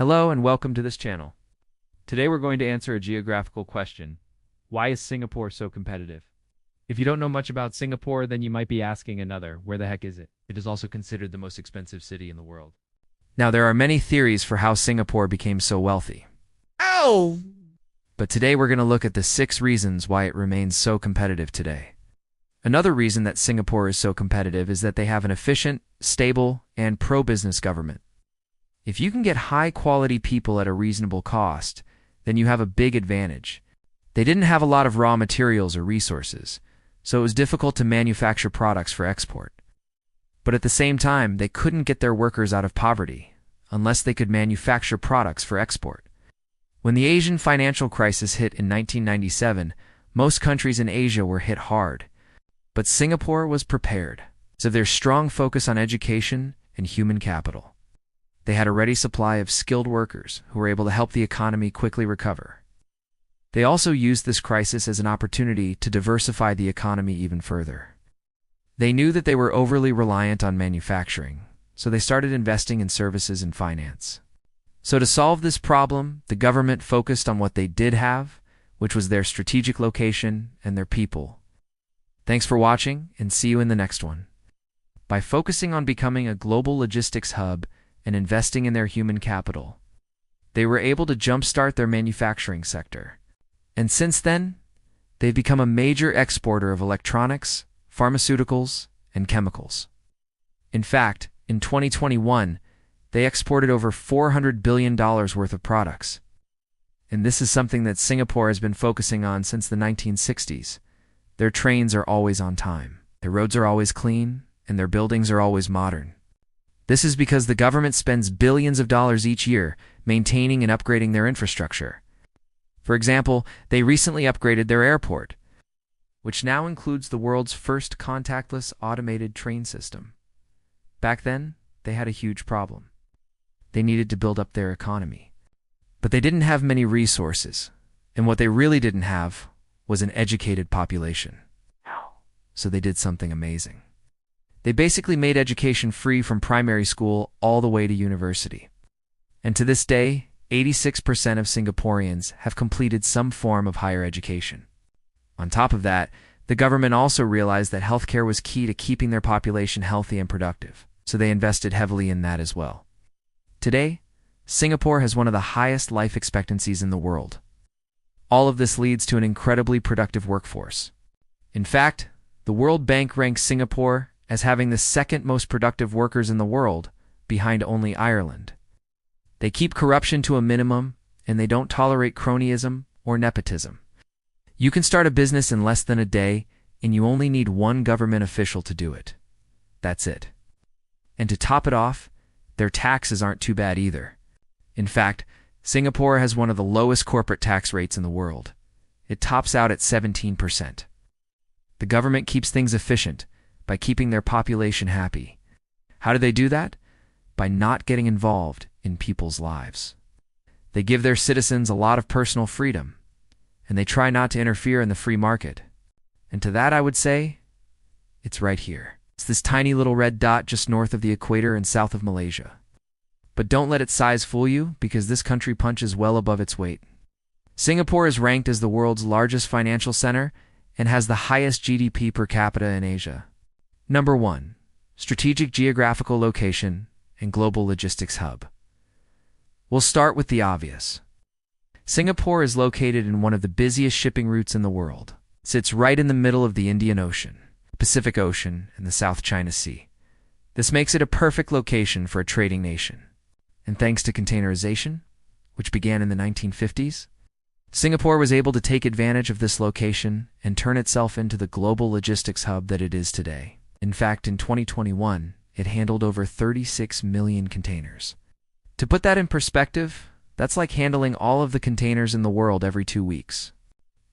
Hello and welcome to this channel. Today we're going to answer a geographical question. Why is Singapore so competitive? If you don't know much about Singapore, then you might be asking another, where the heck is it? It is also considered the most expensive city in the world. Now there are many theories for how Singapore became so wealthy. Ow! But today we're going to look at the 6 reasons why it remains so competitive today. Another reason that Singapore is so competitive is that they have an efficient, stable, and pro-business government. If you can get high-quality people at a reasonable cost, then you have a big advantage. They didn't have a lot of raw materials or resources, so it was difficult to manufacture products for export. But at the same time, they couldn't get their workers out of poverty unless they could manufacture products for export. When the Asian financial crisis hit in 1997, most countries in Asia were hit hard. But Singapore was prepared, so their strong focus on education and human capital. They had a ready supply of skilled workers who were able to help the economy quickly recover. They also used this crisis as an opportunity to diversify the economy even further. They knew that they were overly reliant on manufacturing, so they started investing in services and finance. So to solve this problem, the government focused on what they did have, which was their strategic location and their people. Thanks for watching, and see you in the next one. By focusing on becoming a global logistics hub and investing in their human capital, they were able to jumpstart their manufacturing sector. And since then, they've become a major exporter of electronics, pharmaceuticals, and chemicals. In fact, in 2021, they exported over $400 billion worth of products. And this is something that Singapore has been focusing on since the 1960s. Their trains are always on time, their roads are always clean, and their buildings are always modern. This is because the government spends billions of dollars each year maintaining and upgrading their infrastructure. For example, they recently upgraded their airport, which now includes the world's first contactless automated train system. Back then, they had a huge problem. They needed to build up their economy. But they didn't have many resources, and what they really didn't have was an educated population. So they did something amazing. They basically made education free from primary school all the way to university. And to this day, 86% of Singaporeans have completed some form of higher education. On top of that, the government also realized that healthcare was key to keeping their population healthy and productive, so they invested heavily in that as well. Today, Singapore has one of the highest life expectancies in the world. All of this leads to an incredibly productive workforce. In fact, the World Bank ranks Singapore as having the second most productive workers in the world, behind only Ireland. They keep corruption to a minimum, and they don't tolerate cronyism or nepotism. You can start a business in less than a day, and you only need one government official to do it. That's it. And to top it off, their taxes aren't too bad either. In fact, Singapore has one of the lowest corporate tax rates in the world. It tops out at 17%. The government keeps things efficient by keeping their population happy. How do they do that? By not getting involved in people's lives. They give their citizens a lot of personal freedom, and they try not to interfere in the free market. And to that I would say, it's right here. It's this tiny little red dot just north of the equator and south of Malaysia. But don't let its size fool you, because this country punches well above its weight. Singapore is ranked as the world's largest financial center and has the highest GDP per capita in Asia. Number 1. Strategic geographical location and global logistics hub. We'll start with the obvious. Singapore is located in one of the busiest shipping routes in the world. It sits right in the middle of the Indian Ocean, Pacific Ocean, and the South China Sea. This makes it a perfect location for a trading nation. And thanks to containerization, which began in the 1950s, Singapore was able to take advantage of this location and turn itself into the global logistics hub that it is today. In fact, in 2021, it handled over 36 million containers. To put that in perspective, that's like handling all of the containers in the world every 2 weeks.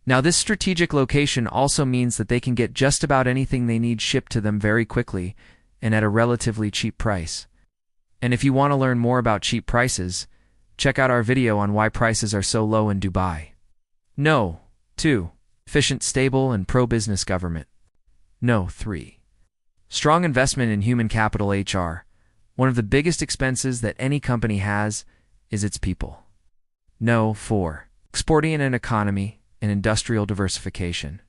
Now, this strategic location also means that they can get just about anything they need shipped to them very quickly and at a relatively cheap price. And if you want to learn more about cheap prices, check out our video on why prices are so low in Dubai. No. 2. Efficient, stable, and pro-business government. No. 3. Strong investment in human capital HR. One of the biggest expenses that any company has Is its people. No. 4. Exporting an economy and industrial diversification.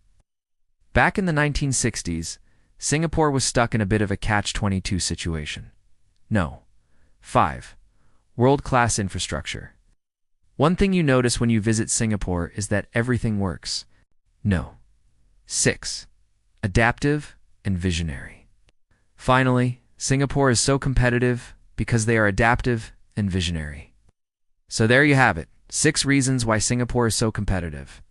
Back in the 1960s, Singapore was stuck in a bit of a catch-22 situation. No. 5. World-class infrastructure. One thing you notice when you visit Singapore is that everything works. No. 6. Adaptive and visionary. Finally, Singapore is so competitive because they are adaptive and visionary. So there you have it, 6 reasons why Singapore is so competitive.